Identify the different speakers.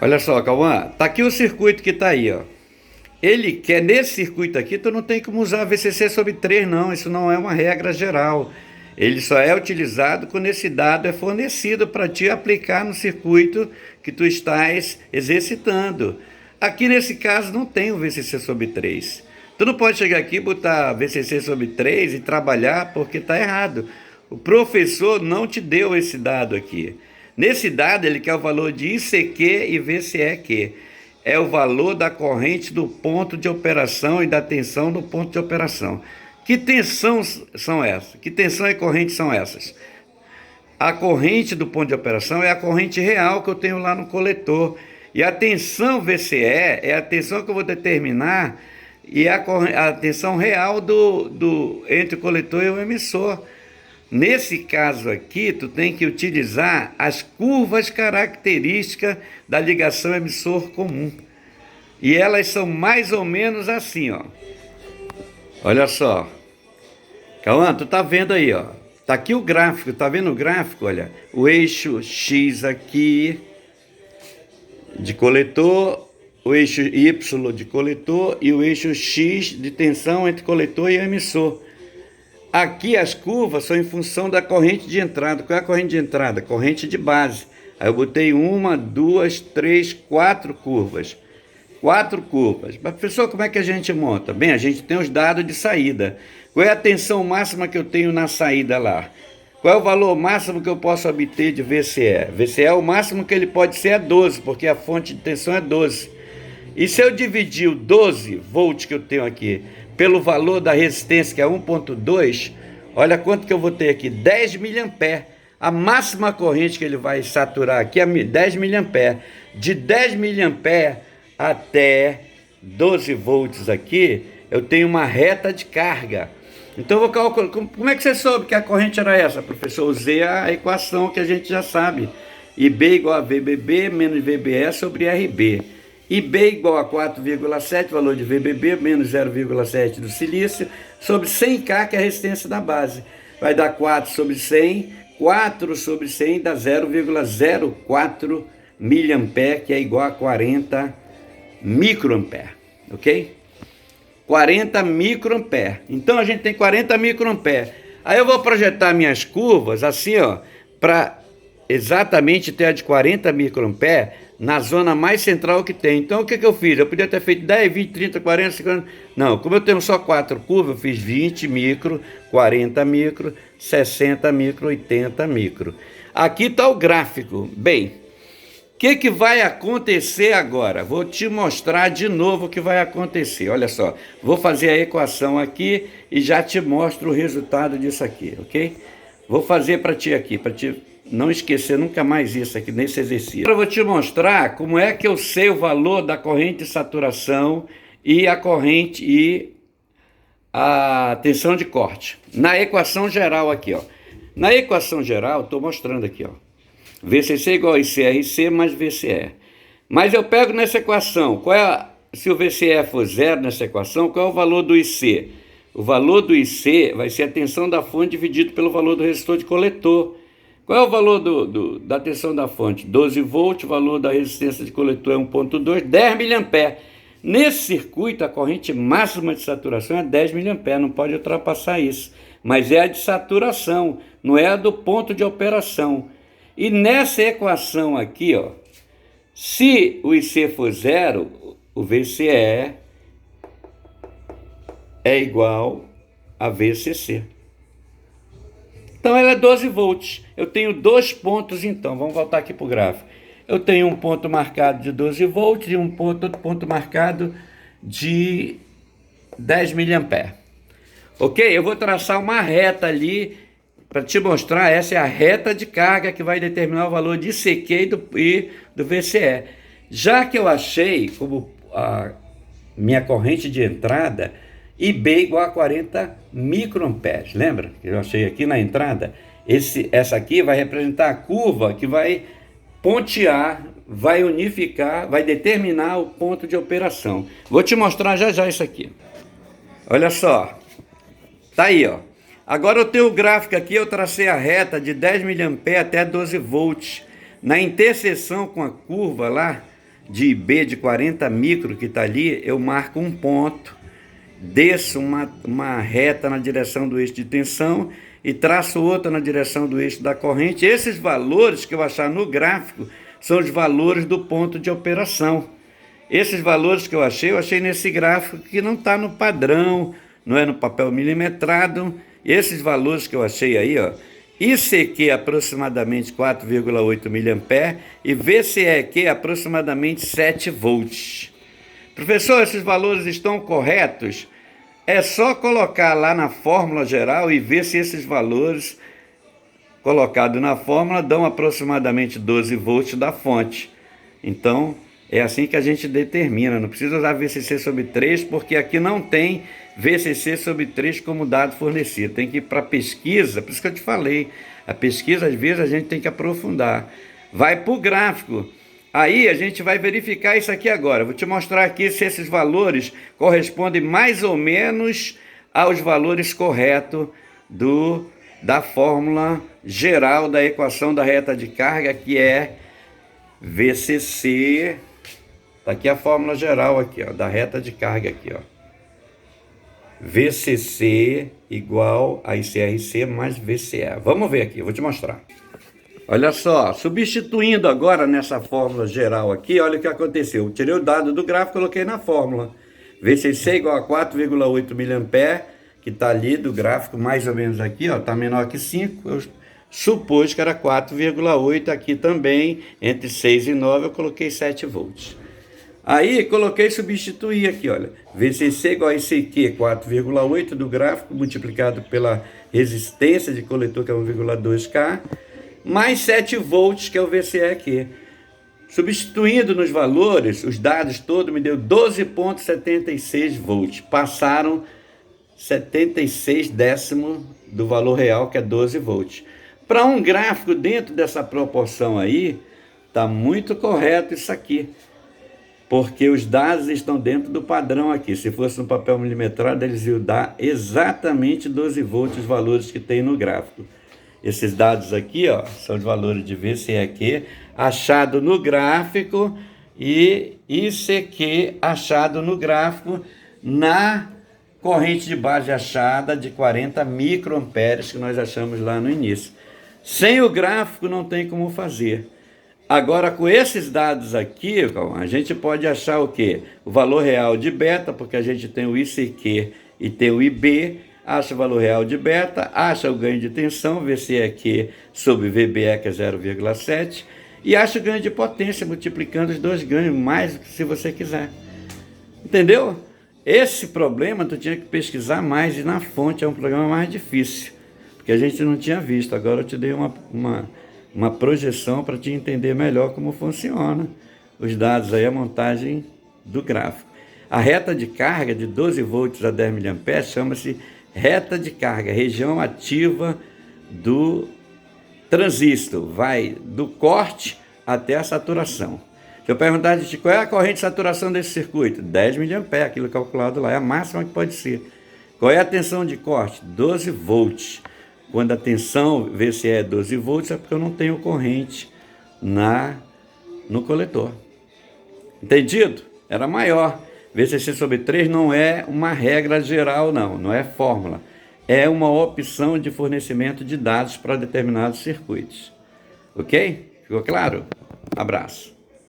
Speaker 1: Olha só, Cauã, tá aqui o circuito que tá aí, ó. Ele quer, nesse circuito aqui, tu não tem como usar VCC sobre 3, não. Isso não é uma regra geral. Ele só é utilizado quando esse dado é fornecido para te aplicar no circuito que tu estás exercitando. Aqui nesse caso não tem o VCC sobre 3. Tu não pode chegar aqui, botar VCC sobre 3 e trabalhar porque está errado. O professor não te deu esse dado aqui. Nesse dado ele quer o valor de ICQ e VCEQ. É o valor da corrente do ponto de operação e da tensão do ponto de operação. Que tensões são essas? Que tensão e corrente são essas? A corrente do ponto de operação é a corrente real que eu tenho lá no coletor. E a tensão VCE é a tensão que eu vou determinar e a tensão real entre o coletor e o emissor. Nesse caso aqui, tu tem que utilizar as curvas características da ligação emissor comum. E elas são mais ou menos assim, ó. Olha só. Cauã, tu tá vendo aí, ó. Tá aqui o gráfico, tá vendo o gráfico? Olha, o eixo X aqui de coletor, o eixo Y de coletor e o eixo X de tensão entre coletor e emissor. Aqui as curvas são em função da corrente de entrada. Qual é a corrente de entrada? Corrente de base. Aí eu botei 1, 2, 3, 4 curvas. 4 curvas. Mas, professor, como é que a gente monta? Bem, a gente tem os dados de saída. Qual é a tensão máxima que eu tenho na saída lá? Qual é o valor máximo que eu posso obter de VCE? VCE, o máximo que ele pode ser é 12, porque a fonte de tensão é 12. E se eu dividir o 12 volts que eu tenho aqui pelo valor da resistência, que é 1,2, olha quanto que eu vou ter aqui, 10 mA. A máxima corrente que ele vai saturar aqui é 10 mA. De 10 mA até 12 volts aqui, eu tenho uma reta de carga. Então eu vou calcular. Como é que você soube que a corrente era essa, professor? Usei a equação que a gente já sabe. IB igual a VBB menos VBE sobre RB. IB igual a 4,7, valor de VBB, menos 0,7 do silício, sobre 100K, que é a resistência da base. Vai dar 4 sobre 100, 4 sobre 100 dá 0,04 mA, que é igual a 40 microampere, ok? 40 microampere. Então a gente tem 40 microampere. Aí eu vou projetar minhas curvas assim, ó, para exatamente ter a de 40 microampere na zona mais central que tem. Então o que eu fiz? Eu podia ter feito 10, 20, 30, 40, 50... Não, como eu tenho só 4 curvas, eu fiz 20 micro, 40 micro, 60 micro, 80 micro. Aqui está o gráfico. Bem, o que vai acontecer agora? Vou te mostrar de novo o que vai acontecer. Olha só, vou fazer a equação aqui e já te mostro o resultado disso aqui, ok? Vou fazer para ti aqui, para te não esquecer nunca mais isso aqui nesse exercício. Agora eu vou te mostrar como é que eu sei o valor da corrente de saturação e a corrente e a tensão de corte. Na equação geral aqui, ó. Na equação geral, estou mostrando aqui, ó. VCC igual a ICRC mais VCE. Mas eu pego nessa equação, se o VCE for 0 nessa equação, qual é o valor do IC? O valor do IC vai ser a tensão da fonte dividido pelo valor do resistor de coletor. Qual é o valor da tensão da fonte? 12 volts, o valor da resistência de coletor é 1,2, 10 mA. Nesse circuito, a corrente máxima de saturação é 10 mA, não pode ultrapassar isso. Mas é a de saturação, não é a do ponto de operação. E nessa equação aqui, ó, se o IC for 0, o VCE é igual a VCC. Então ela é 12 volts. Eu tenho 2 pontos então. Vamos voltar aqui para o gráfico. Eu tenho um ponto marcado de 12 volts e outro ponto marcado de 10 mA. Ok? Eu vou traçar uma reta ali para te mostrar. Essa é a reta de carga que vai determinar o valor de ICQ e do VCE. Já que eu achei como a minha corrente de entrada IB igual a 40 microamperes. Lembra que eu achei aqui na entrada? Essa aqui vai representar a curva que vai pontear, vai unificar, vai determinar o ponto de operação. Vou te mostrar já já isso aqui. Olha só. Tá aí, ó. Agora eu tenho o gráfico aqui, eu tracei a reta de 10 mA até 12 volts. Na interseção com a curva lá, de IB de 40 micro que está ali, eu marco um ponto, desço uma reta na direção do eixo de tensão e traço outra na direção do eixo da corrente. Esses valores que eu achar no gráfico são os valores do ponto de operação. Esses valores que eu achei nesse gráfico que não está no padrão, não é no papel milimetrado. Esses valores que eu achei aí, ó, ICQ aproximadamente 4,8 mA e VCEQ aproximadamente 7 volts. Professor, esses valores estão corretos? É só colocar lá na fórmula geral e ver se esses valores colocados na fórmula dão aproximadamente 12 volts da fonte. Então, é assim que a gente determina. Não precisa usar VCC sobre 3, porque aqui não tem VCC sobre 3 como dado fornecido. Tem que ir para a pesquisa, por isso que eu te falei. A pesquisa, às vezes, a gente tem que aprofundar. Vai para o gráfico. Aí a gente vai verificar isso aqui agora. Vou te mostrar aqui se esses valores correspondem mais ou menos aos valores corretos da fórmula geral da equação da reta de carga, que é VCC. Está aqui a fórmula geral aqui, ó, da reta de carga aqui, ó. VCC igual a ICRC mais VCE. Vamos ver aqui, vou te mostrar. Olha só, substituindo agora nessa fórmula geral aqui, olha o que aconteceu. Eu tirei o dado do gráfico e coloquei na fórmula. VCC igual a 4,8 mA, que está ali do gráfico, mais ou menos aqui, ó, está menor que 5. Eu supus que era 4,8 aqui também, entre 6 e 9 eu coloquei 7 volts. Aí coloquei substituir aqui, olha, VCC igual a ICQ 4,8 do gráfico, multiplicado pela resistência de coletor, que é 1,2K, mais 7 volts, que é o VCE. Substituindo nos valores, os dados todos me deu 12,76 volts. Passaram 76 décimos do valor real, que é 12 volts. Para um gráfico dentro dessa proporção aí, está muito correto isso aqui. Porque os dados estão dentro do padrão aqui. Se fosse no papel milimetrado, eles iam dar exatamente 12 volts os valores que tem no gráfico. Esses dados aqui, ó, são os valores de VCEQ achado no gráfico e ICQ achado no gráfico na corrente de base achada de 40 microamperes que nós achamos lá no início. Sem o gráfico não tem como fazer. Agora, com esses dados aqui, a gente pode achar o quê? O valor real de beta, porque a gente tem o ICQ e tem o IB, acha o valor real de beta, acha o ganho de tensão, VCEQ sobre VBE, que é 0,7, e acha o ganho de potência, multiplicando os dois ganhos, mais se você quiser. Entendeu? Esse problema tu tinha que pesquisar mais, e na fonte é um problema mais difícil, porque a gente não tinha visto. Agora eu te dei uma projeção para te entender melhor como funciona os dados aí, a montagem do gráfico. A reta de carga de 12 volts a 10 mA chama-se reta de carga, região ativa do transistor, vai do corte até a saturação. Se eu perguntar de ti, qual é a corrente de saturação desse circuito? 10 mA, aquilo calculado lá, é a máxima que pode ser. Qual é a tensão de corte? 12 volts. Quando a tensão VCE é 12 volts, é porque eu não tenho corrente no coletor. Entendido? Era maior. VCC sobre 3 não é uma regra geral, não é fórmula. É uma opção de fornecimento de dados para determinados circuitos. Ok? Ficou claro? Abraço.